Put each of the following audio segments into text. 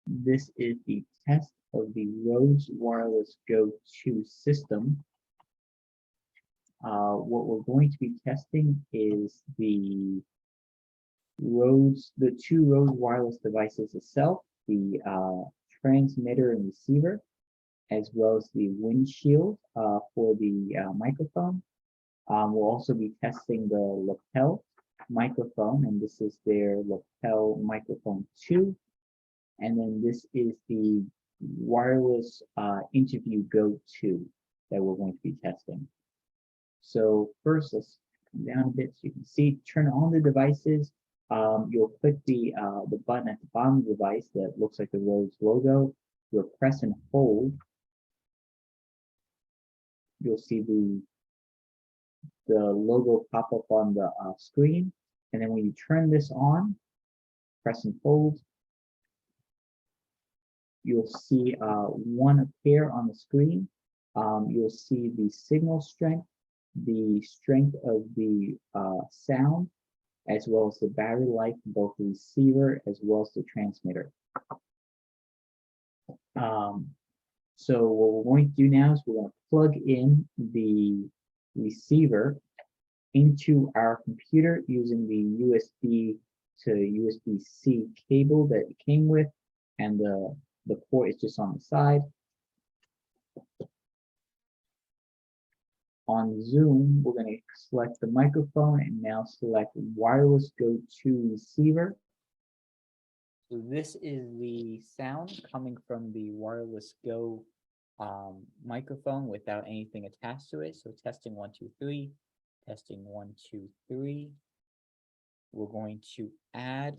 This is the test of the Rhodes Wireless Go 2 system. What we're going to be testing is the two Rhodes wireless devices itself, the transmitter and receiver, as well as the windshield for the microphone. We'll also be testing the lapel microphone, and this is their lapel microphone 2. And then this is the wireless interview Go 2 that we're going to be testing. So first, let's come down a bit so you can see. Turn on the devices. You'll click the button at the bottom of the device that looks like the Rhodes logo. You'll press and hold. You'll see the logo pop up on the screen. And then when you turn this on, press and hold, you'll see one appear on the screen. You'll see the signal strength, the strength of the sound, as well as the battery life, both the receiver as well as the transmitter. So what we're going to do now is we're going to plug in the receiver into our computer using the USB to USB-C cable that it came with, and the port is just on the side. On Zoom, we're going to select the microphone and now select Wireless Go 2 receiver. So this is the sound coming from the Wireless Go microphone without anything attached to it. So testing 1, 2, 3, testing 1, 2, 3. We're going to add,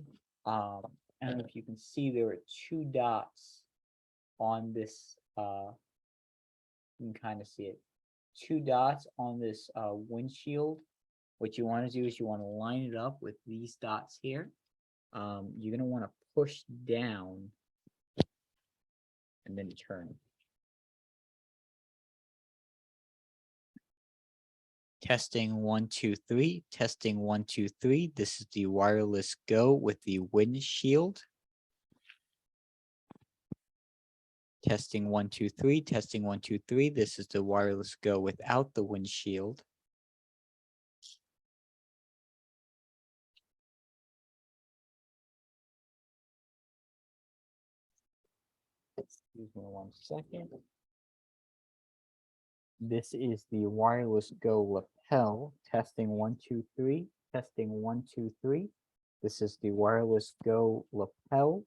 I don't know if you can see, there are 2 dots on this, you can kind of see it. 2 dots on this windshield. What you want to do is you want to line it up with these dots here. You're going to want to push down and then turn. Testing 1, 2, 3. Testing 1, 2, 3. This is the Wireless Go with the windshield. Testing 1, 2, 3. Testing 1, 2, 3. This is the Wireless Go without the windshield. Excuse me 1 second. This is the Wireless Go lapel. Testing 1, 2, 3. Testing 1, 2, 3. This is the Wireless Go lapel.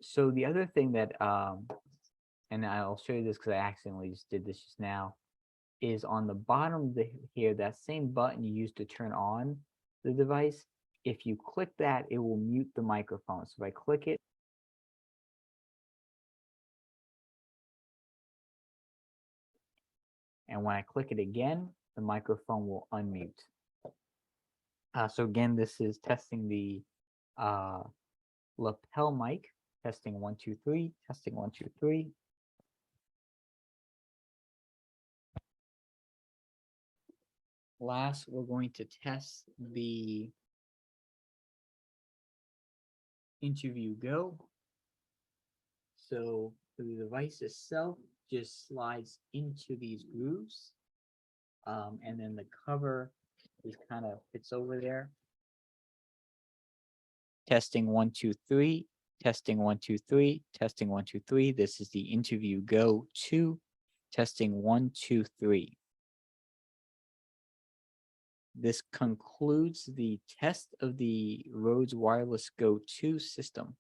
So the other thing that, and I'll show you this because I accidentally just did this just now, is on the bottom here, that same button you use to turn on the device. If you click that, it will mute the microphone. So if I click it, and when I click it again, the microphone will unmute. So again, this is testing the lapel mic. Testing 1, 2, 3. Testing 1, 2, 3. Last, we're going to test the Interview Go. So the device itself just slides into these grooves, and then the cover just kind of fits over there. Testing 1, 2, 3. Testing 1, 2, 3. Testing 1, 2, 3. This is the Interview Go 2. Testing 1, 2, 3. This concludes the test of the Rhodes Wireless Go 2 system.